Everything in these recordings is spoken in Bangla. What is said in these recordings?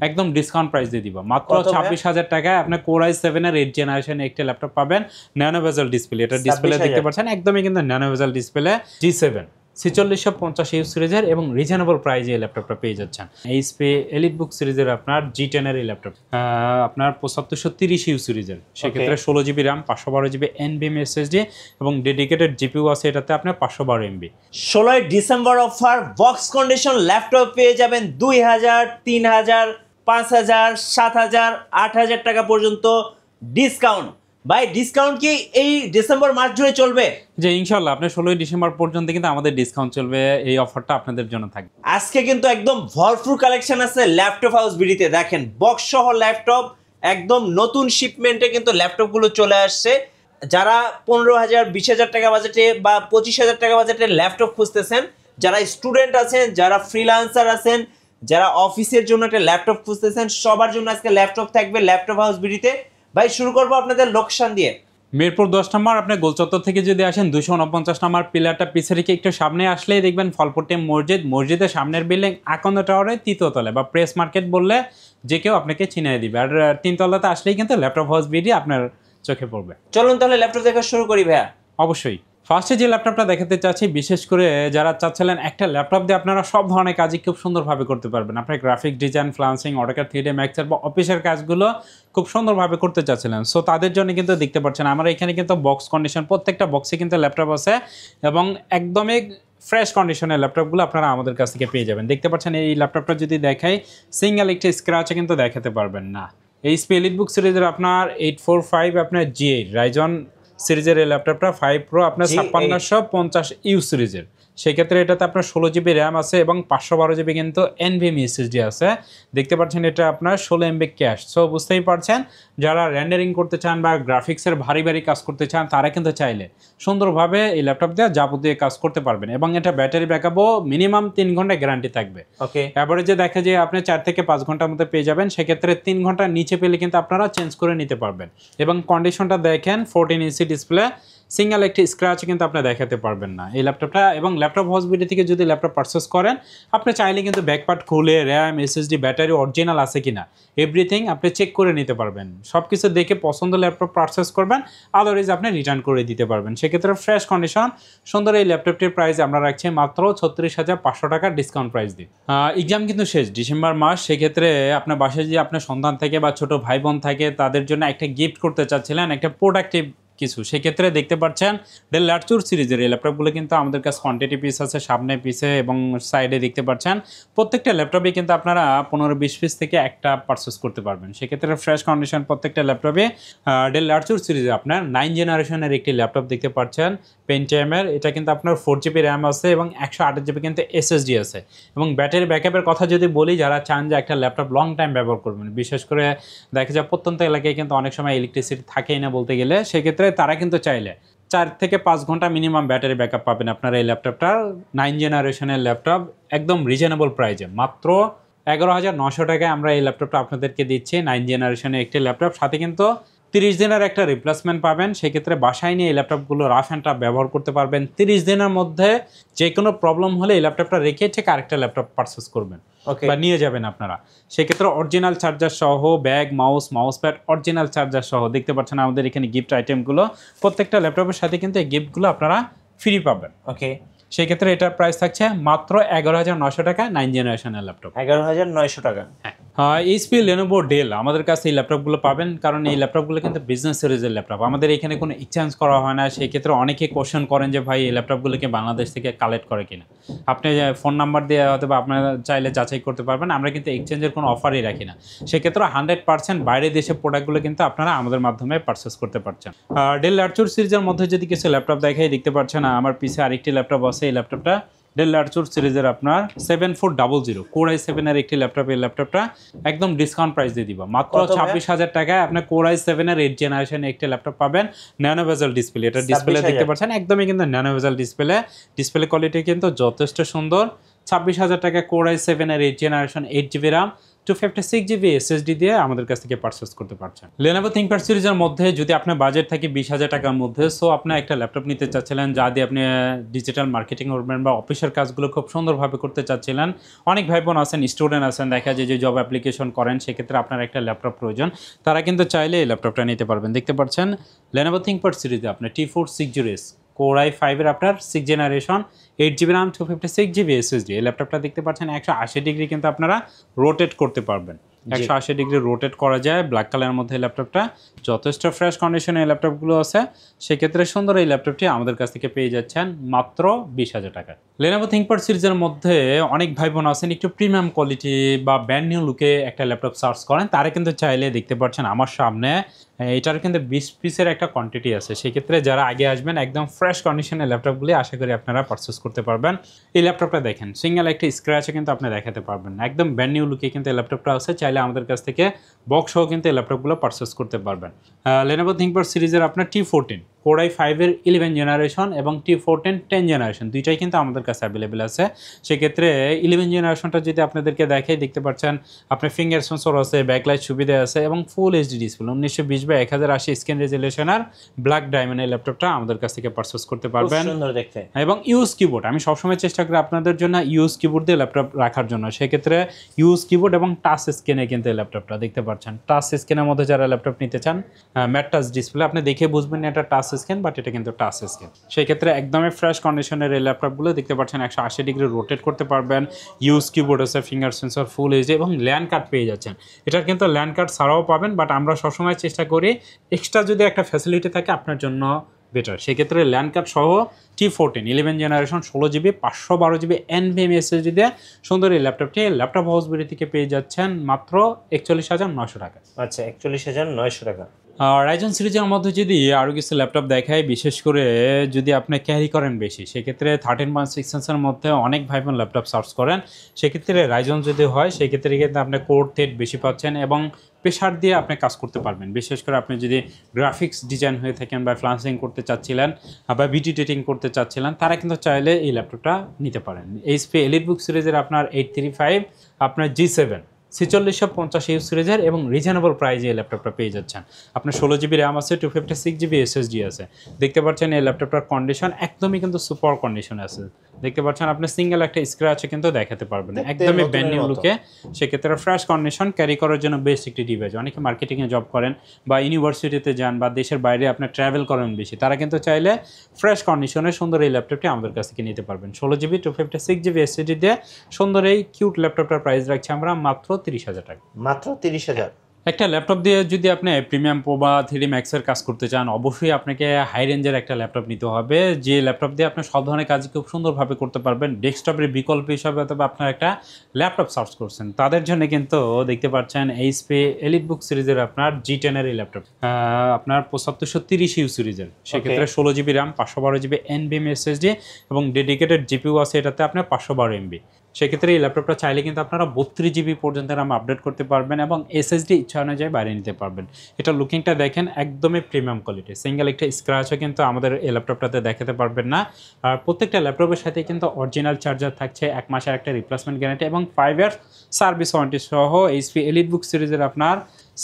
একদম ডিসকাউন্ট প্রাইস দিয়ে দিব মাত্র 26,000 টাকায় আপনি কোর i7 এর 8 জেনারেশন একটি ল্যাপটপ পাবেন ন্যানো বেজেল ডিসপ্লে। এটা ডিসপ্লে দেখতে পাচ্ছেন একদমই কিন্তু nano basil display G7 4650 you সিরিজের এবং রিজনেবল প্রাইসে এই ল্যাপটপটা পেয়ে যাচ্ছেন। এইচপি এলিটবুক সিরিজের আপনার G10 এর এই ল্যাপটপ আপনার 7530 ইউ সিরিজের, সেক্ষেত্রে 16GB RAM 512GB NVMe SSD এবং ডেডিকেটেড জিপিইউ আছে এটাতে আপনার 512MB। 16 December offer box condition laptop পেয়ে যাবেন 2000, 3000, 5000, 7000, 8000 টাকা পর্যন্ত ডিসকাউন্ট। ভাই ডিসকাউন্ট কি এই ডিসেম্বর মাস জুড়ে চলবে? যে ইনশাআল্লাহ আপনার 16 ডিসেম্বর পর্যন্ত কিন্তু আমাদের ডিসকাউন্ট চলবে, এই অফারটা আপনাদের জন্য থাকবে। আজকে কিন্তু একদম ভরপুর কালেকশন আছে ল্যাপটপ হাউস বিডিতে। দেখেন বক্স সহ ল্যাপটপ একদম নতুন শিপমেন্টে কিন্তু ল্যাপটপগুলো চলে আসছে। যারা 15,000, 20,000 টাকা বাজেটে বা 25,000 টাকা বাজেটে ল্যাপটপ খুঁজতেছেন, যারা স্টুডেন্ট আছেন, যারা ফ্রিল্যান্সার আছেন, যারা অফিসের জন্য একটা ল্যাপটপ খুঁজতেছেন, সবার জন্য আজকে ল্যাপটপ থাকবে ল্যাপটপ হাউস বিডিতে। ভাই শুরু করবো আপনাদের লোকেশন দিয়ে। মিরপুর 10 নম্বর আপনি গোলচত্বর থেকে যদি আসেন 249 নম্বর পিলারটা পিছে রেখে একটু সামনে আসলেই দেখবেন ফলপট্টি মসজিদের সামনের বিল্ডিং আকন্দ টাওয়ারের 3য় তলায় বা প্রেস মার্কেট বললে যে কেউ আপনাকে চিনিয়ে দিবে। আর 3 তলাতে আসলেই কিন্তু ল্যাপটপ হাউস বিডি আপনার চোখে পড়বে। চলুন তাহলে ল্যাপটপ দেখা শুরু করি ভাইয়া। অবশ্যই ফার্স্টে যে ল্যাপটপটা দেখাতে চাচ্ছি, বিশেষ করে যারা চাচ্ছিলেন একটা ল্যাপটপ দিয়ে আপনারা সব ধরনের কাজই খুব সুন্দরভাবে করতে পারবেন, আপনার graphic design, freelancing, AutoCAD, 3D Max বা অফিসের কাজগুলো খুব সুন্দরভাবে করতে চাচ্ছিলেন, সো তাদের জন্য কিন্তু দেখতে পাচ্ছেন আমার এখানে কিন্তু বক্স কন্ডিশন প্রত্যেকটা বক্সে কিন্তু ল্যাপটপ আছে এবং একদমই ফ্রেশ কন্ডিশনের ল্যাপটপগুলো আপনারা আমাদের কাছ থেকে পেয়ে যাবেন। দেখতে পাচ্ছেন এই ল্যাপটপটা যদি দেখাই সিঙ্গেল একটি স্ক্র্যাচে কিন্তু দেখাতে পারবেন না। এইচপি এলিটবুক সিরিজের আপনার 845 আপনার G8 রাইজন সিরিজের এই ল্যাপটপটা 5 Pro আপনার 5650 ইউ সিরিজের, সেক্ষেত্রে এটাতে আপনার 16GB র্যাম আছে এবং 512GB কিন্তু NVMe SSD আছে। দেখতে পাচ্ছেন এটা আপনার 16MB ক্যাশ। সো বুঝতেই পারছেন যারা রেন্ডারিং করতে চান বা গ্রাফিক্সের ভারী ভারী কাজ করতে চান তারা কিন্তু চাইলে সুন্দরভাবে এই ল্যাপটপ দিয়ে যাবতীয় কাজ করতে পারবেন এবং এটা ব্যাটারি ব্যাকআপও মিনিমাম 3 ঘন্টা গ্যারান্টি থাকবে। ওকে, অ্যাভারেজে দেখা যায় আপনি 4 থেকে 5 ঘন্টার মধ্যে পেয়ে যাবেন, সেক্ষেত্রে 3 ঘন্টার নিচে পেলে কিন্তু আপনারা চেঞ্জ করে নিতে পারবেন। এবং কন্ডিশনটা দেখেন 14 ইঞ্চি ডিসপ্লে, সিঙ্গেল একটি স্ক্র্যাচ কিন্তু আপনি দেখাতে পারবেন না এই ল্যাপটপটা। এবং ল্যাপটপ হাউস বিডি থেকে যদি ল্যাপটপ পারচেস করেন আপনি চাইলে কিন্তু ব্যাকপার্ট খুলে র্যাম, SSD, ব্যাটারি অরিজিনাল আছে কিনা এভরিথিং আপনি চেক করে নিতে পারবেন। সব কিছু দেখে পছন্দ ল্যাপটপ পারচেস করবেন, আদারওয়াইজ আপনি রিটার্ন করে দিতে পারবেন। সেক্ষেত্রে ফ্রেশ কন্ডিশন সুন্দর এই ল্যাপটপটির প্রাইস আমরা রাখছি মাত্র 36,500 টাকা ডিসকাউন্ট প্রাইস দিয়ে। এক্সাম কিন্তু শেষ ডিসেম্বর মাস, সেক্ষেত্রে আপনার বাসায় যে আপনার সন্তান থাকে বা ছোট ভাই বোন থাকে তাদের জন্য একটা গিফট করতে চাচ্ছিলেন, একটা প্রোডাক্টিভ কিছু, সেক্ষেত্রে দেখতে পাচ্ছেন ডেল ল্যাটিটিউড সিরিজের এই ল্যাপটপগুলো কিন্তু আমাদের কাছে কোয়ান্টিটি পিস আছে সামনে পিছে এবং সাইডে দেখতে পাচ্ছেন। প্রত্যেকটা ল্যাপটপে কিন্তু আপনারা 15-20 পিস থেকে একটা পারচেস করতে পারবেন। সেক্ষেত্রে ফ্রেশ কন্ডিশন প্রত্যেকটা ল্যাপটপে ডেল ল্যাটিটিউড সিরিজে আপনার 9 জেনারেশনের একটি ল্যাপটপ দেখতে পাচ্ছেন পেন্টিয়ামের। এটা কিন্তু আপনার 4GB র্যাম আছে এবং 128GB কিন্তু SSD আছে। এবং ব্যাটারি ব্যাকআপের কথা যদি বলি, যারা চান যে একটা ল্যাপটপ লং টাইম ব্যবহার করবেন, বিশেষ করে দেখা যায় প্রত্যন্ত এলাকায় কিন্তু অনেক সময় ইলেকট্রিসিটি থাকেই না বলতে গেলে, সেক্ষেত্রে তারা কিন্তু চাইলে 4 থেকে 5 ঘন্টা মিনিমাম ব্যাটারি ব্যাকআপ পাবেন আপনার এই ল্যাপটপটার। 9 জেনারেশনের ল্যাপটপ একদম রিজনেবল প্রাইসে মাত্র 11,900 টাকায় আমরা এই ল্যাপটপটা আপনাদেরকে দিচ্ছি। 9 জেনারেশনের একটি ল্যাপটপ, সাথে কিন্তু 30 দিনের একটা রিপ্লেসমেন্ট পাবেন। সেক্ষেত্রে বাসায় নিয়ে এই ল্যাপটপগুলো রাফ অ্যান্ড টাফ ব্যবহার করতে পারবেন। 30 দিনের মধ্যে যে কোনো প্রবলেম হলে এই ল্যাপটপটা রেখে ঠিক আরেকটা ল্যাপটপ পারচেস করবেন বা নিয়ে যাবেন আপনারা। সেক্ষেত্রে অরিজিনাল চার্জার সহ bag, mouse pad original charger সহ দেখতে পাচ্ছেন আমাদের এখানে গিফট আইটেমগুলো। প্রত্যেকটা ল্যাপটপের সাথে কিন্তু এই গিফটগুলো আপনারা ফ্রি পাবেন। ওকে, সেক্ষেত্রে এটার প্রাইস থাকছে মাত্র 11,900 টাকা 9 জেনারেশনের ল্যাপটপ। 11,900 টাকা। হ্যাঁ, এইচপি, লেনোভো, ডেল আমাদের কাছে এই ল্যাপটপগুলো পাবেন, কারণ এই ল্যাপটপগুলো কিন্তু বিজনেস সিরিজের ল্যাপটপ, আমাদের এখানে কোনো এক্সচেঞ্জ করা হয় না। সেই ক্ষেত্রে অনেকে কোশ্চেন করেন যে ভাই এই ল্যাপটপগুলোকে বাংলাদেশ থেকে কালেক্ট করে কিনা। আপনি ফোন নাম্বার দিয়ে হয়তো বা আপনারা চাইলে যাচাই করতে পারবেন, আমরা কিন্তু এক্সচেঞ্জের কোনো অফারই রাখি না। সেক্ষেত্রে 100% বাইরে দেশের প্রোডাক্টগুলো কিন্তু আপনারা আমাদের মাধ্যমে পারচেস করতে পারছেন। ডেল ল্যাটিটিউড সিরিজের মধ্যে যদি কিছু ল্যাপটপ দেখাই, দেখতে পাচ্ছেন আমার পিছে আরেকটি ল্যাপটপ আছে। এই ল্যাপটপটা ডেল ল্যাটিটিউড সিরিজের আপনার 7400 কোর i7 এর একটি ল্যাপটপ। এই ল্যাপটপটা একদম ডিসকাউন্ট প্রাইস দিয়ে দিব মাত্র 26,000 টাকায় আপনি কোর i7 এর 8 জেনারেশন একটি ল্যাপটপ পাবেন ন্যানো বেজেল ডিসপ্লে। এটা ডিসপ্লে দেখতে পাচ্ছেন একদমই কিন্তু ন্যানো বেজেল ডিসপ্লে কোয়ালিটি কিন্তু যথেষ্ট সুন্দর। 26,000 টাকা কোর i7 এর 8 generation 8GB RAM 256GB SSD দিয়ে আমাদের কাছ থেকে পারচেস করতে পারছেন। Lenovo ThinkPad সিরিজের মধ্যে যদি আপনার বাজেট থাকে 20,000 টাকার মধ্যে, সো আপনি একটা ল্যাপটপ নিতে চাচ্ছিলেন যা দিয়ে আপনি ডিজিটাল মার্কেটিং করবেন বা অফিসের কাজগুলো খুব সুন্দরভাবে করতে চাচ্ছিলেন। অনেক ভাই বোন আছেন, স্টুডেন্ট আছেন, দেখা যায় যে জব অ্যাপ্লিকেশন করেন, সেক্ষেত্রে আপনার একটা ল্যাপটপ প্রয়োজন, তারা কিন্তু চাইলে এই ল্যাপটপটা নিতে পারবেন। দেখতে পাচ্ছেন Lenovo ThinkPad সিরিজে আপনার T4 6 Core i5 এর আপনার 6 generation 8GB RAM 256GB SSD। এই ল্যাপটপটা দেখতে পাচ্ছেন 180 ডিগ্রি কিন্তু আপনারা রোটেট করতে পারবেন। 180 ডিগ্রি রোটেট করা যায়। ব্ল্যাক কালারের মধ্যে এই ল্যাপটপটা যথেষ্ট ফ্রেশ কন্ডিশনে এই ল্যাপটপগুলো আছে, সেক্ষেত্রে সুন্দর এই ল্যাপটপটি আমাদের কাছ থেকে পেয়ে যাচ্ছেন মাত্র 20,000 টাকায়। Lenovo ThinkPad সিরিজের মধ্যে অনেক ভাই বোন আছেন একটু প্রিমিয়াম কোয়ালিটি বা ব্র্যান্ড নিউ লুকে একটা ল্যাপটপ সার্চ করেন, তারা কিন্তু চাইলে দেখতে পাচ্ছেন আমার সামনে এটার কিন্তু 20 পিসের একটা কোয়ান্টিটি আছে। সেক্ষেত্রে যারা আগে আসবেন একদম ফ্রেশ কন্ডিশনের ল্যাপটপগুলি আশা করি আপনারা পারচেস করতে পারবেন। এই ল্যাপটপটা দেখেন, সিঙ্গেল একটা স্ক্র্যাচও কিন্তু আপনি দেখাতে পারবেন না, একদম ব্র্যান্ড নিউ লুকে কিন্তু এই ল্যাপটপটা আছে। চাইলে আমাদের কাছ থেকে বক্স সহ কিন্তু এই ল্যাপটপগুলো পারচেস করতে পারবেন। Lenovo ThinkPad সিরিজের আপনার T14 Core i5 এর 11 জেনারেশন এবং T14 10 জেনারেশন দুইটাই কিন্তু আমাদের কাছে অ্যাভেলেবেল আছে। সেক্ষেত্রে 11 জেনারেশনটা যদি আপনাদেরকে দেখাই, দেখতে পাচ্ছেন আপনার ফিঙ্গার সেন্সর আছে, ব্যাকলাইট সুবিধা আছে এবং full HD display 1920x1080 screen রেজুলেশনের ব্ল্যাক ডায়মন্ডের ল্যাপটপটা আমাদের কাছ থেকে পারচেস করতে পারবেন। সুন্দর দেখতে এবং ইউজ কিবোর্ড, আমি সবসময় চেষ্টা করি আপনাদের জন্য ইউজ কিবোর্ড দিয়ে ল্যাপটপ রাখার জন্য। সেক্ষেত্রে ইউজ কিবোর্ড এবং টাচ স্ক্রিনে কিন্তু এই ল্যাপটপটা দেখতে পাচ্ছেন। টাচ স্ক্রিনের মধ্যে যারা ল্যাপটপ নিতে চান, ম্যাট টাচ ডিসপ্লে, আপনি দেখে বুঝবেন না এটা টাচ স্ক্রিন, বাট এটা কিন্তু টাচ স্ক্রিন। সেই ক্ষেত্রে একদমই ফ্রেশ কন্ডিশনের এই ল্যাপটপগুলো দেখতে পাচ্ছেন 180 ডিগ্রি রোটেট করতে পারবেন। ইউজ কিবোর্ড আছে, ফিঙ্গার সেন্সর, ফুল এইচডি এবং ল্যান্ড কার্ড পেয়ে যাচ্ছেন। এটার কিন্তু ল্যান্ড কার্ড ছাড়াও পাবেন, বাট আমরা সবসময় চেষ্টা করি এক্সট্রা যদি একটা ফ্যাসিলিটি থাকে আপনার জন্য বেটার। সেক্ষেত্রে ল্যান্ড কার্ড সহ T14 11 generation 16GB 512GB NVMe SSD দিয়ে সুন্দর এই ল্যাপটপটি ল্যাপটপ হাউস বিডি থেকে পেয়ে যাচ্ছেন মাত্র 41,900 টাকা। আচ্ছা, 41,900 টাকা। রাইজন সিরিজের মধ্যে যদি আরও কিছু ল্যাপটপ দেখায়, বিশেষ করে যদি আপনি ক্যারি করেন বেশি, সেক্ষেত্রে 13.6 ইঞ্চের মধ্যে অনেক ভাই বোন ল্যাপটপ সার্চ করেন, সেক্ষেত্রে রাইজন যদি হয় সেক্ষেত্রে কিন্তু আপনি কোর থ্রেড বেশি পাচ্ছেন এবং প্রেশার দিয়ে আপনি কাজ করতে পারবেন। বিশেষ করে আপনি যদি গ্রাফিক্স ডিজাইন হয়ে থাকেন বা ফ্লান্সিং করতে চাচ্ছিলেন বা বিটি টেটিং করতে চাচ্ছিলেন, তারা কিন্তু চাইলে এই ল্যাপটপটা নিতে পারেন। HP EliteBook সিরিজের আপনার 835 আপনার G7 4650 ইউজ সিরিজের এবং রিজনেবল প্রাইজে এই ল্যাপটপটা পেয়ে যাচ্ছেন। আপনার 16GB RAM আছে, 256GB SSD আছে। দেখতে পাচ্ছেন এই ল্যাপটপটার কন্ডিশন একদমই কিন্তু সুপার কন্ডিশনে আছে। দেখতে পাচ্ছেন আপনি সিঙ্গেল একটা স্ক্র্যাচে কিন্তু দেখাতে পারবেন, একদমই ব্র্যান্ড নিউ লুকে। সেক্ষেত্রে ফ্রেশ কন্ডিশন, ক্যারি করার জন্য বেস্ট একটি ডিভাইস। অনেকে মার্কেটিংয়ে জব করেন বা ইউনিভার্সিটিতে যান বা দেশের বাইরে আপনি ট্রাভেল করেন বেশি, তারা কিন্তু চাইলে ফ্রেশ কন্ডিশনে সুন্দর এই ল্যাপটপটি আমাদের কাছ থেকে নিতে পারবেন। 16GB 256GB SSD দিয়ে সুন্দর এই কিউট ল্যাপটপটার প্রাইস রাখছি আমরা মাত্র 30,000 টাকা। মাত্র 30,000। একটা ল্যাপটপ দিয়ে যদি আপনি প্রিমিয়াম প্রো বা 3D ম্যাক্সের কাজ করতে চান, অবশ্যই আপনাকে হাই রেঞ্জের একটা ল্যাপটপ নিতে হবে, যে ল্যাপটপ দিয়ে আপনি সব ধরনের কাজ খুব সুন্দরভাবে করতে পারবেন। ডেস্কটপের বিকল্প হিসাবে অথবা আপনার একটা ল্যাপটপ সার্চ করছেন, তাদের জন্য কিন্তু দেখতে পাচ্ছেন HP EliteBook সিরিজের আপনার G10 এর এই ল্যাপটপ আপনার 7530 ইউ সিরিজের। সেক্ষেত্রে 16GB RAM 512GB NVMe SSD এবং ডেডিকেটেড GPU আছে এটাতে আপনার 512 MB। সেক্ষেত্রে এই ল্যাপটপটা চাইলে কিন্তু আপনারা 32GB পর্যন্ত RAM আপডেট করতে পারবেন এবং SSD ইচ্ছা অনুযায়ী বাইরে নিতে পারবেন। এটা লুকিংটা দেখেন একদমই প্রিমিয়াম কোয়ালিটি, সিঙ্গেল একটা স্ক্র্যাচও কিন্তু আমাদের এই ল্যাপটপটাতে দেখাতে পারবেন না। আর প্রত্যেকটা ল্যাপটপের সাথে কিন্তু অরিজিনাল চার্জার থাকছে, 1 মাসের একটা রিপ্লেসমেন্ট গ্যারান্টি এবং 5 ইয়ার্স সার্ভিস ওয়ারেন্টি সহ HP EliteBook সিরিজের আপনার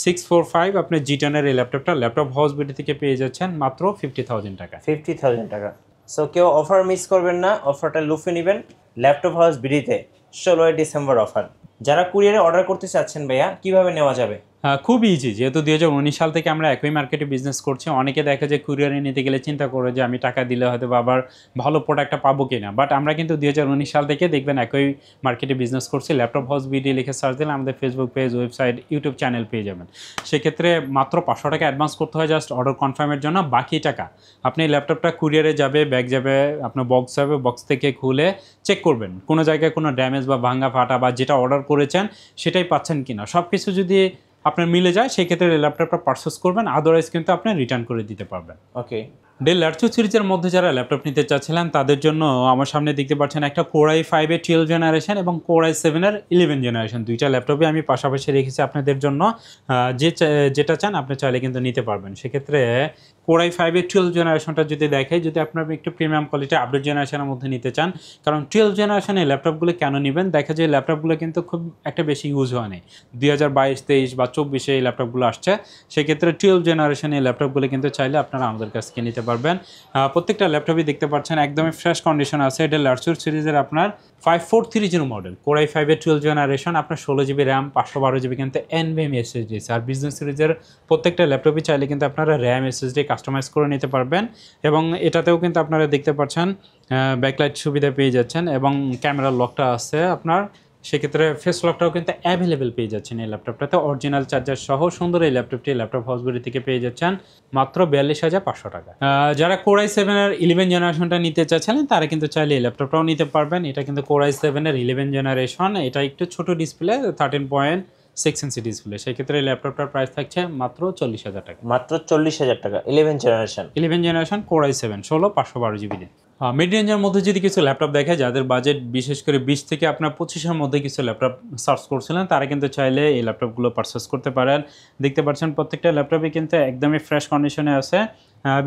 645 আপনার G10 এর এই ল্যাপটপটা ল্যাপটপ হাউস বিডি থেকে পেয়ে যাচ্ছেন মাত্র 50,000 টাকা। 50,000 টাকা। সো কেউ অফার মিস করবেন না, অফারটা লুফে নেবেন ল্যাপটপ হাউস বিডিতে 16 ডিসেম্বর অফার। যারা কুরিয়ারে অর্ডার করতে চাচ্ছেন ভাইয়া, কিভাবে নেওয়া যাবে? খুব ইজি, যেহেতু 2019 সাল থেকে আমরা একই মার্কেটে বিজনেস করছি। অনেকে দেখা যায় কুরিয়ারে নিতে গেলে চিন্তা করে যে আমি টাকা দিলে হয়তো আবার ভালো প্রোডাক্টটা পাবো কিনা, বাট আমরা কিন্তু 2019 সাল থেকে দেখবেন একই মার্কেটে বিজনেস করছি। ল্যাপটপ হাউস বিডি লিখে সার্চ দিলে আমাদের Facebook page, website, YouTube channel পেয়ে যাবেন। সেক্ষেত্রে মাত্র 500 টাকা অ্যাডভান্স করতে হয় জাস্ট অর্ডার কনফার্মের জন্য। বাকি টাকা আপনি ল্যাপটপটা কুরিয়ারে যাবে, ব্যাগ যাবে, আপনার বক্স যাবে, বক্স থেকে খুলে চেক করবেন কোনো জায়গায় কোনো ড্যামেজ বা ভাঙা ফাটা বা যেটা অর্ডার করেছেন সেটাই পাচ্ছেন কিনা। সব কিছু যদি আপনার মিলে যায় সেক্ষেত্রে ল্যাপটপটা পারচেস করবেন, আদারওয়াইজ কিন্তু আপনি রিটার্ন করে দিতে পারবেন। ওকে। ডেল ল্যাটিটিউড সিরিজের মধ্যে যারা ল্যাপটপ নিতে চাচ্ছিলেন তাদের জন্য আমার সামনে দেখতে পাচ্ছেন একটা Core i5 এর 12 জেনারেশন এবং Core i7 এর 11 জেনারেশন, দুইটা ল্যাপটপই আমি পাশাপাশি রেখেছি আপনাদের জন্য। যেটা চান আপনি চাইলে কিন্তু নিতে পারবেন। সেক্ষেত্রে Core i5 এর 12 জেনারেশনটা যদি দেখাই, যদি আপনারা একটু প্রিমিয়াম কোয়ালিটি আপডেট জেনারেশনের মধ্যে নিতে চান, কারণ 12 জেনারেশনের ল্যাপটপগুলো কেন নেবেন, দেখা যায় ল্যাপটপগুলো কিন্তু খুব একটা বেশি ইউজ হয় নাই, 2022-23 বা 24-এ এই ল্যাপটপগুলো আসছে। সেক্ষেত্রে 12 জেনারেশনের ল্যাপটপগুলো কিন্তু চাইলে আপনারা আমাদের কাছ থেকে নিতে পারবেন। প্রত্যেকটা ল্যাপটপই দেখতে পাচ্ছেন একদমই ফ্রেশ কন্ডিশন আছে। এটা লার্চুর সিরিজের আপনার 5430 মডেল, Core i5 এর 12 জেনারেশন, আপনার 16GB র্যাম, 512GB কিন্তু NVMe SSD। আর বিজনেস সিরিজের প্রত্যেকটা ল্যাপটপই চাইলে কিন্তু আপনারা র্যাম SSD কাস্টমাইজ করে নিতে পারবেন। এবং এটাতেও কিন্তু আপনারা দেখতে পাচ্ছেন ব্যাকলাইট সুবিধা পেয়ে যাচ্ছেন এবং ক্যামেরার লকটা আছে আপনার, সেক্ষেত্রে ফেস লকটাও কিন্তু অ্যাভেলেবেল পেয়ে যাচ্ছেন এই ল্যাপটপটাতে। অরিজিনাল চার্জার সহ সুন্দর এই ল্যাপটপটি ল্যাপটপ হাউসগুলি থেকে পেয়ে যাচ্ছেন মাত্র 42,500 টাকা। যারা Core i7 এর 11 জেনারেশনটা নিতে চাচ্ছিলেন তারা কিন্তু চাইলে এই ল্যাপটপটাও নিতে পারবেন। এটা কিন্তু Core i7 এর 11 জেনারেশন, এটা একটু ছোট ডিসপ্লে, 13.6 ইঞ্চি ডিসপ্লে। সেক্ষেত্রে এই ল্যাপটপটার প্রাইস থাকছে মাত্র 40,000 টাকা। মাত্র 40,000 টাকা 11 জেনারেশন Core i7 16 512GB দিয়ে। মিড রেঞ্জের মধ্যে যদি কিছু ল্যাপটপ দেখে, যাদের বাজেট বিশেষ করে 20 থেকে আপনার 25-এর মধ্যে কিছু ল্যাপটপ সার্চ করছিলেন, তারা কিন্তু চাইলে এই ল্যাপটপগুলো পারচেস করতে পারেন। দেখতে পাচ্ছেন প্রত্যেকটা ল্যাপটপই কিন্তু একদমই ফ্রেশ কন্ডিশনে আছে।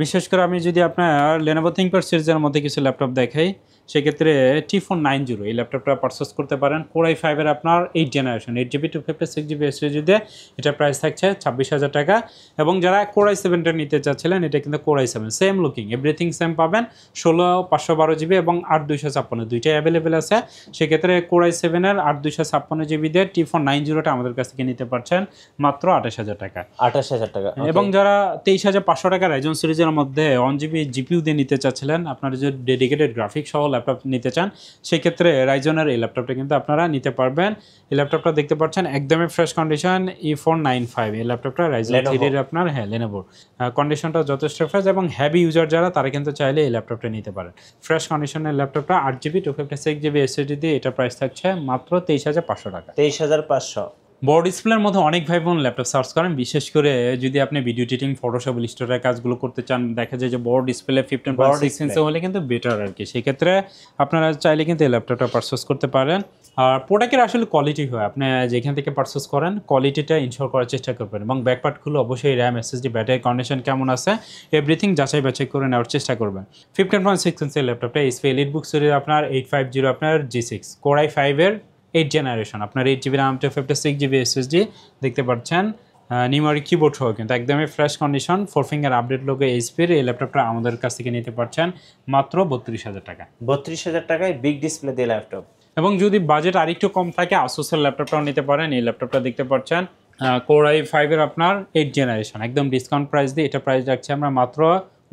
বিশেষ করে আমি যদি আপনার Lenovo ThinkPad সিরিজের মধ্যে কিছু ল্যাপটপ দেখাই, সেক্ষেত্রে T490 এই ল্যাপটপটা পারচেস করতে পারেন। Core i5 এর আপনার 8 জেনারেশন 8GB 256GB SSD দিয়ে, এটা প্রাইস থাকছে 26,000 টাকা। এবং যারা Core i7টা নিতে চাচ্ছিলেন, এটা কিন্তু Core i7 same looking, everything same পাবেন, 16 512GB এবং 8 256 দুইটাই অ্যাভেলেবেল আছে। সেক্ষেত্রে Core i7 এর 8 256GB দিয়ে T490টা আমাদের কাছ থেকে নিতে পারছেন মাত্র 28,000 টাকা। 28,000 টাকা। এবং যারা 23,500 টাকা Ryzen সিরিজের মধ্যে 1GB GPU দিয়ে নিতে চাচ্ছিলেন, আপনারা যদি ডেডিকেটেড গ্রাফিক্স সহ ল্যাপটপ নিতে চান, সেক্ষেত্রে রাইজনের এই ল্যাপটপটা কিন্তু আপনারা নিতে পারবেন। এই ল্যাপটপটা দেখতে পাচ্ছেন একদমই ফ্রেশ কন্ডিশন, E495 এই ল্যাপটপটা Ryzen 3 এর আপনার Lenovo কন্ডিশনটা যথেষ্ট ফ্রেশ এবং হেভি ইউজার যারা, তারা কিন্তু চাইলে এই ল্যাপটপটা নিতে পারেন। ফ্রেশ কন্ডিশনের ল্যাপটপটা 8GB 256GB SSD দিয়ে, এটা প্রাইস থাকছে মাত্র 23,500 টাকা। 23,500। বড় ডিসপ্লের মধ্যে অনেক ভাই বোন ল্যাপটপ সার্চ করেন, বিশেষ করে যদি আপনি ভিডিও এডিটিং, ফটোশপ, ইলাস্ট্রেটর কাজগুলো করতে চান, দেখা যায় যে বড় ডিসপ্লে 15.6 ইঞ্চি হলে কিন্তু বেটার আর কি। সেক্ষেত্রে আপনারা চাইলে কিন্তু এই ল্যাপটপটা পারচেস করতে পারেন। আর প্রোডাক্টের আসলে কোয়ালিটি হয়, আপনি যেখান থেকে পারচেস করেন কোয়ালিটিটা ইনশিওর করার চেষ্টা করবেন এবং ব্যাকপার্টগুলো অবশ্যই র্যাম, SSD, ব্যাটারি কন্ডিশন কেমন আছে এভরিথিং যাচাই বাছাই করে নেওয়ার চেষ্টা করবেন। 15.6 ইঞ্চি ল্যাপটপটা HP EliteBook সিরিজ আপনার 850 আপনার G6 Core i5 এর 8 জেনারেশন, আপনার 8GB RAM 256GB SSD দেখতে পাচ্ছেন, নিউমারিক কিবোর্ড সহ কিন্তু একদমই fresh condition, 4 finger update logo এইচপির। এই ল্যাপটপটা আমাদের কাছ থেকে নিতে পারছেন মাত্র 32,000 টাকা। 32,000 টাকায় বিগ ডিসপ্লে দিয়ে ল্যাপটপ। এবং যদি বাজেট আরেকটু কম থাকে, Asus-এর ল্যাপটপটাও নিতে পারেন। এই ল্যাপটপটা দেখতে পাচ্ছেন Core i5 এর আপনার 8 জেনারেশন, একদম ডিসকাউন্ট প্রাইস দিয়ে এটা প্রাইস রাখছি আমরা মাত্র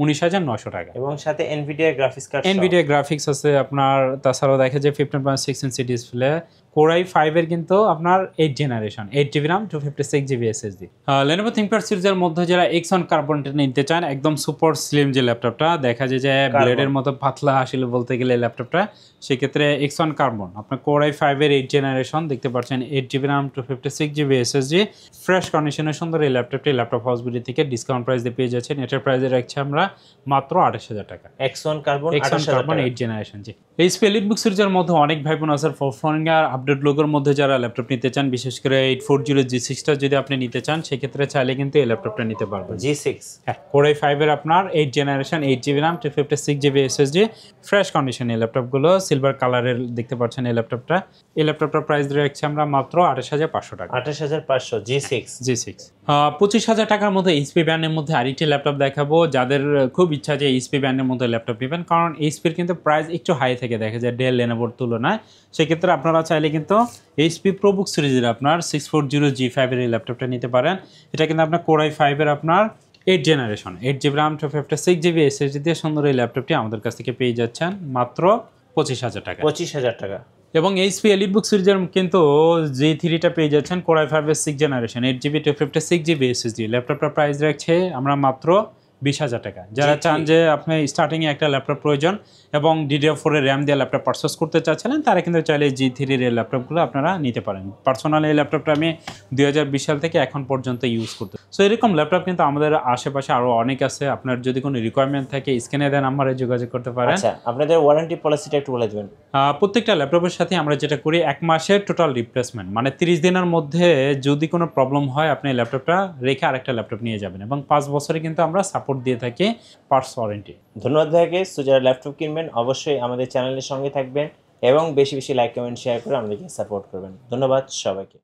19,900 টাকা। এবং সাথে NVIDIA graphics card, NVIDIA graphics আছে আপনার। তাছাড়াও দেখা যায় 15.6 ইঞ্চি ডিসপ্লে, Core i5 এর কিন্তু আপনার 8 generation, 8GB RAM 256GB SSD। Lenovo ThinkPad সিরিজের মধ্যে যারা X1 কার্বনটা নিতে চান, একদম সুপার স্লিম যে ল্যাপটপটা, দেখা যায় যে ব্লেডের মতো পাতলা আসলে বলতে গেলে ল্যাপটপটা, সেক্ষেত্রে X1 কার্বন আপনার Core i5 এর 8 জেনারেশন দেখতে পাচ্ছেন, 8GB RAM 256GB SSD, fresh কন্ডিশনের সুন্দর এই ল্যাপটপটি ল্যাপটপ হাউসগুলি থেকে ডিসকাউন্ট প্রাইস দিয়ে পেয়ে যাচ্ছেন। এটার প্রাইসে রাখছি আমরা মাত্র 28,000 টাকা। X1 carbon 8 generation. জি, HP EliteBook সিরিজের মধ্যে অনেক ভাই বোন আছে 4 ফিঙ্গার আপডেট লোগোর মধ্যে যারা ল্যাপটপ নিতে চান, বিশেষ করে 840 G6টা যদি আপনি নিতে চান, সেক্ষেত্রে চাইলে কিন্তু এই ল্যাপটপটা নিতে পারবেন। G6 হ্যাঁ, Core i5 এর আপনার 8 generation, 8GB RAM 256GB SSD, fresh condition এই ল্যাপটপগুলো, সিলভার কালারের দেখতে পাচ্ছেন এই ল্যাপটপটা। এই ল্যাপটপটার প্রাইস দিয়ে রাখছি আমরা মাত্র 28,500 টাকা। 28,500 G6। 25,000 টাকার মধ্যে HP ব্র্যান্ডের মধ্যে আরেকটি ল্যাপটপ দেখাবো, যাদের খুব ইচ্ছা যে HP ব্র্যান্ডের মধ্যে ল্যাপটপ নেবেন, কারণ HPর কিন্তু প্রাইস একটু হাই থেকে দেখা যায় ডেল, Lenovoর তুলনায়। সেক্ষেত্রে আপনারা চাইলে কিন্তু HP ProBook সিরিজের আপনার 640 G5 এর এই ল্যাপটপটা নিতে পারেন। এটা কিন্তু আপনার Core i5 এর আপনার 8 generation, 8GB RAM 256GB SSD দিয়ে সুন্দর এই ল্যাপটপটি আমাদের কাছ থেকে পেয়ে যাচ্ছেন মাত্র 25,000 টাকা। 25,000 টাকা। এবং HP EliteBook সিরিজের কিন্তু G3টা পেয়ে যাচ্ছেন Core i5 এর 6 generation, 8GB 256GB SSD। ল্যাপটপটার price রাখছে আমরা মাত্র 20,000 টাকা। যারা চান যে আপনি স্টার্টিংয়ে একটা ল্যাপটপ প্রয়োজন এবং DDR4 এর র্যাম দিয়ে ল্যাপটপ পারচেস করতে চাচ্ছিলেন, তারা কিন্তু চাইলে G3 এর ল্যাপটপগুলো আপনারা নিতে পারেন। পার্সোনালি এই ল্যাপটপটা আমি 2020 সাল থেকে এখন পর্যন্ত ইউজ করতে। সো এরকম ল্যাপটপ কিন্তু আমাদের আশেপাশে আরও অনেক আছে। আপনার যদি কোনো রিকোয়ারমেন্ট থাকে, স্ক্রিনে দেওয়া নাম্বারে যোগাযোগ করতে পারেন। আচ্ছা, আপনাদের ওয়ারেন্টি পলিসিটা একটু বলে দেবেন। প্রত্যেকটা ল্যাপটপের সাথে আমরা যেটা করি, 1 মাসের টোটাল রিপ্লেসমেন্ট, মানে 30 দিনের মধ্যে যদি কোনো প্রবলেম হয়, আপনি ল্যাপটপটা রেখে আরেকটা ল্যাপটপ নিয়ে যাবেন এবং 5 বছরে কিন্তু আমরা সাপোর্ট সাপোর্ট দিয়ে থাকি, পার্টস ওয়ারেন্টি। ধন্যবাদ ভাইকে। সো যারা ল্যাপটপ কিনবেন অবশ্যই আমাদের চ্যানেলের সঙ্গে থাকবেন এবং বেশি বেশি লাইক কমেন্ট শেয়ার করে আমাদেরকে সাপোর্ট করবেন। ধন্যবাদ সবাইকে।